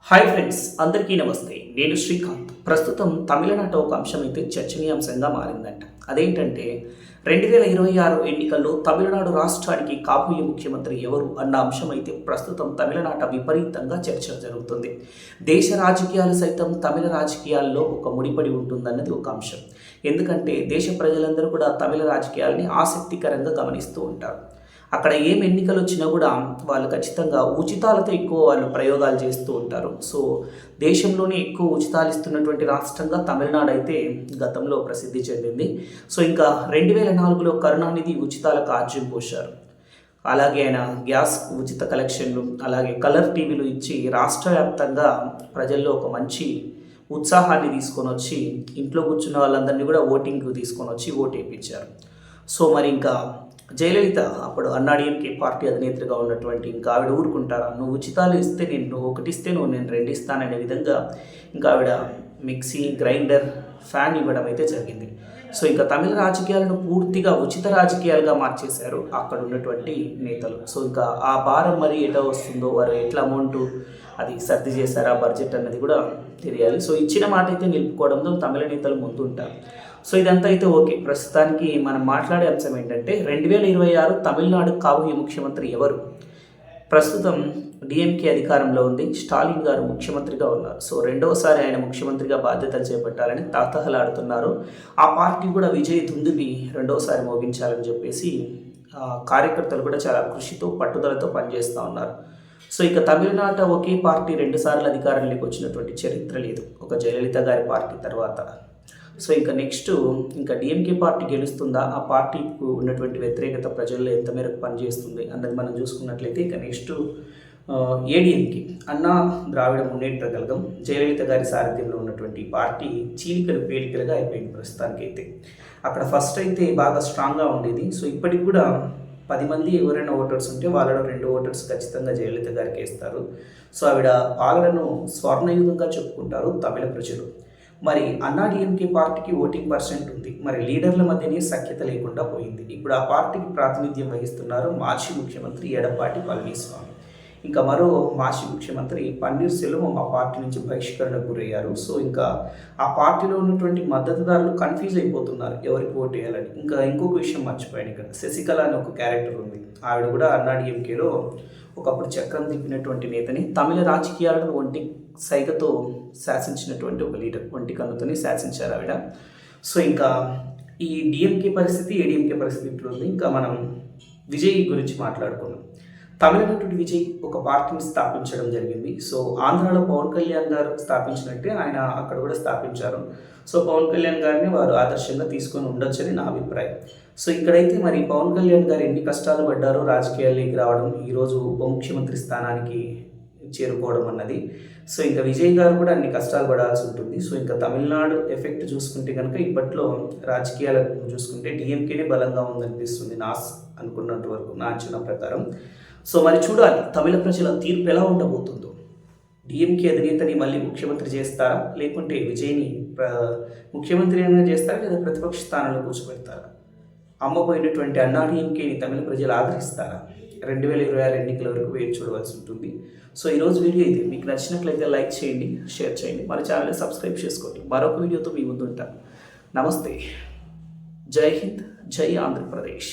Hi friends, అందరికీ నమస్తే. నేను శ్రీకాంత్. ప్రస్తుతం తమిళనాట ఒక అంశం అయితే చర్చనీయాంశంగా మారిందంట. అదేంటంటే 2026 ఎన్నికల్లో తమిళనాడు రాష్ట్రానికి కాబోయే ముఖ్యమంత్రి ఎవరు అన్న అంశం అయితే ప్రస్తుతం తమిళనాట విపరీతంగా చర్చ జరుగుతుంది. దేశ రాజకీయాలు సైతం తమిళ రాజకీయాల్లో ఒక ముడిపడి ఉంటుందన్నది ఒక అంశం. ఎందుకంటే దేశ ప్రజలందరూ కూడా తమిళ రాజకీయాల్ని ఆసక్తికరంగా గమనిస్తూ ఉంటారు. అక్కడ ఏం ఎన్నికలు వచ్చినా కూడా వాళ్ళు ఖచ్చితంగా ఉచితాలతో ఎక్కువ వాళ్ళు ప్రయోగాలు చేస్తూ ఉంటారు. సో దేశంలోనే ఎక్కువ ఉచితాలు ఇస్తున్నటువంటి రాష్ట్రంగా తమిళనాడు అయితే గతంలో ప్రసిద్ధి చెందింది. సో ఇంకా 2004లో కరుణానిధి ఉచితాలకు ఆజ్యం పోశారు. అలాగే ఆయన గ్యాస్ ఉచిత కలెక్షన్లు, అలాగే కలర్ టీవీలు ఇచ్చి రాష్ట్ర వ్యాప్తంగా ప్రజల్లో ఒక మంచి ఉత్సాహాన్ని తీసుకొని వచ్చి ఇంట్లో కూర్చున్న వాళ్ళందరినీ కూడా ఓటింగ్కి తీసుకొని వచ్చి ఓటు వేయించారు. సో మరి ఇంకా జయలలిత అప్పుడు అన్నాడీఎంకే పార్టీ అధినేత్రిగా ఉన్నటువంటి ఇంకా ఆవిడ ఊరుకుంటారా, నువ్వు ఉచితాలు ఇస్తే నువ్వు ఒకటి ఇస్తే నేను రెండు ఇస్తాననే విధంగా ఇంకా ఆవిడ మిక్సీ, గ్రైండర్, ఫ్యాన్ ఇవ్వడం అయితే జరిగింది. సో ఇంకా తమిళ రాజకీయాలను పూర్తిగా ఉచిత రాజకీయాలుగా మార్చేశారు అక్కడ ఉన్నటువంటి నేతలు. సో ఇంకా ఆ భారం మరి ఎటో వస్తుందో, వారు ఎట్లా అమౌంట్ అది సర్ది చేశారా బడ్జెట్ అన్నది కూడా తెలియాలి. సో ఇచ్చిన మాట అయితే నిలుపుకోవడంలో తమిళ నేతలు ముందు ఉంటారు. సో ఇదంతా అయితే ఓకే. ప్రస్తుతానికి మనం మాట్లాడే అంశం ఏంటంటే 2026 తమిళనాడు కాబోయే ముఖ్యమంత్రి ఎవరు? ప్రస్తుతం డిఎంకే అధికారంలో ఉంది. స్టాలిన్ గారు ముఖ్యమంత్రిగా ఉన్నారు. సో రెండవసారి ఆయన ముఖ్యమంత్రిగా బాధ్యతలు చేపట్టాలని తాతహలాడుతున్నారు. ఆ పార్టీ కూడా విజయ్ దుందుబి రెండవసారి మోగించాలని చెప్పేసి కార్యకర్తలు కూడా చాలా కృషితో పట్టుదలతో పనిచేస్తూ ఉన్నారు. సో ఇక తమిళనాట ఒకే పార్టీ రెండుసార్లు అధికారంలోకి వచ్చినటువంటి చరిత్ర లేదు, ఒక జయలలిత గారి పార్టీ తర్వాత. సో ఇంకా నెక్స్ట్ ఇంకా డిఎంకే పార్టీ గెలుస్తుందా, ఆ పార్టీకి ఉన్నటువంటి వ్యతిరేకత ప్రజల్లో ఎంత మేరకు పనిచేస్తుంది అన్నది మనం చూసుకున్నట్లయితే ఇక నెక్స్ట్ ఏడీఎంకే అన్నా ద్రావిడ మున్నేట్ర కళగం జయలలిత గారి సారథ్యంలో ఉన్నటువంటి పార్టీ చీలికలు పేలికలుగా అయిపోయింది ప్రస్తుతానికైతే. అక్కడ ఫస్ట్ అయితే బాగా స్ట్రాంగ్గా ఉండేది. సో ఇప్పటికి కూడా 10 మంది ఎవరైనా ఓటర్స్ ఉంటే వాళ్ళలో 2 ఓటర్స్ ఖచ్చితంగా జయలలిత గారికి వేస్తారు. సో ఆవిడ పాలనను స్వర్ణయుగంగా చెప్పుకుంటారు తమిళ ప్రజలు. మరి అన్నాడీఎంకే పార్టీకి ఓటింగ్ పర్సెంట్ ఉంది, మరి లీడర్ల మధ్యనే సఖ్యత లేకుండా పోయింది. ఇప్పుడు ఆ పార్టీకి ప్రాతినిధ్యం వహిస్తున్నారు మాజీ ముఖ్యమంత్రి ఎడప్పాడి పళనిస్వామి. ఇంకా మరో మాజీ ముఖ్యమంత్రి పన్నీర్ సెల్వం ఆ పార్టీ నుంచి బహిష్కరణకు గురయ్యారు. సో ఇంకా ఆ పార్టీలో ఉన్నటువంటి మద్దతుదారులు కన్ఫ్యూజ్ అయిపోతున్నారు ఎవరికి ఓటు వేయాలని. ఇంకా ఇంకొక విషయం మర్చిపోయాను, ఇక్కడ శశికళ అనే ఒక క్యారెక్టర్ ఉంది. ఆవిడ కూడా అన్నాడీఎంకేలో ఒకప్పుడు చక్రం తిప్పినటువంటి నేతని, తమిళ రాజకీయాలను ఒంటి సైగతో శాసించినటువంటి ఒక లీడర్, ఒంటి కన్నుతోనే శాసించారు ఆవిడ. సో ఇంకా ఈ డిఎంకే పరిస్థితి, ఏడీఎంకే పరిస్థితి ఇట్లుంది. ఇంకా మనం విజయ్ గురించి మాట్లాడుకున్నాం. తమిళ నటుడు విజయ్ ఒక పార్టీని స్థాపించడం జరిగింది. సో ఆంధ్రాలో పవన్ కళ్యాణ్ గారు స్థాపించినట్టే ఆయన అక్కడ కూడా స్థాపించారు. సో పవన్ కళ్యాణ్ గారిని వారు ఆదర్శంగా తీసుకొని ఉండొచ్చని నా అభిప్రాయం. సో ఇక్కడైతే మరి పవన్ కళ్యాణ్ గారు ఎన్ని కష్టాలు పడ్డారో రాజకీయాల్లోకి రావడం, ఈరోజు ఉప ముఖ్యమంత్రి స్థానానికి చేరుకోవడం అన్నది. సో ఇంకా విజయ్ గారు కూడా అన్ని కష్టాలు పడాల్సి ఉంటుంది. సో ఇంకా తమిళనాడు ఎఫెక్ట్ చూసుకుంటే కనుక ఇప్పట్లో రాజకీయాలను చూసుకుంటే డిఎంకేనే బలంగా ఉందనిపిస్తుంది నా అనుకున్నంత వరకు, నా అంచనా ప్రకారం. సో మరి చూడాలి తమిళ ప్రజల తీర్పు ఎలా ఉండబోతుందో. డిఎంకే అధినేతని మళ్ళీ ముఖ్యమంత్రి చేస్తారా, లేకుంటే విజయ్ని ముఖ్యమంత్రి అయినా చేస్తారా, లేదా ప్రతిపక్ష స్థానంలో కూర్చోబెడతారా? అమ్మపోయినటువంటి అన్నాడీఎంకేని తమిళ ప్రజలు ఆదరిస్తారా? 2026 ఎన్నికల వరకు వేచి చూడవలసి ఉంటుంది. సో ఈరోజు వీడియో ఇది మీకు నచ్చినట్లయితే లైక్ చేయండి, షేర్ చేయండి, మన ఛానల్ని సబ్స్క్రైబ్ చేసుకోండి. మరొక వీడియోతో మీ ముందు ఉంటాను. నమస్తే, జై హింద్, జై ఆంధ్రప్రదేశ్.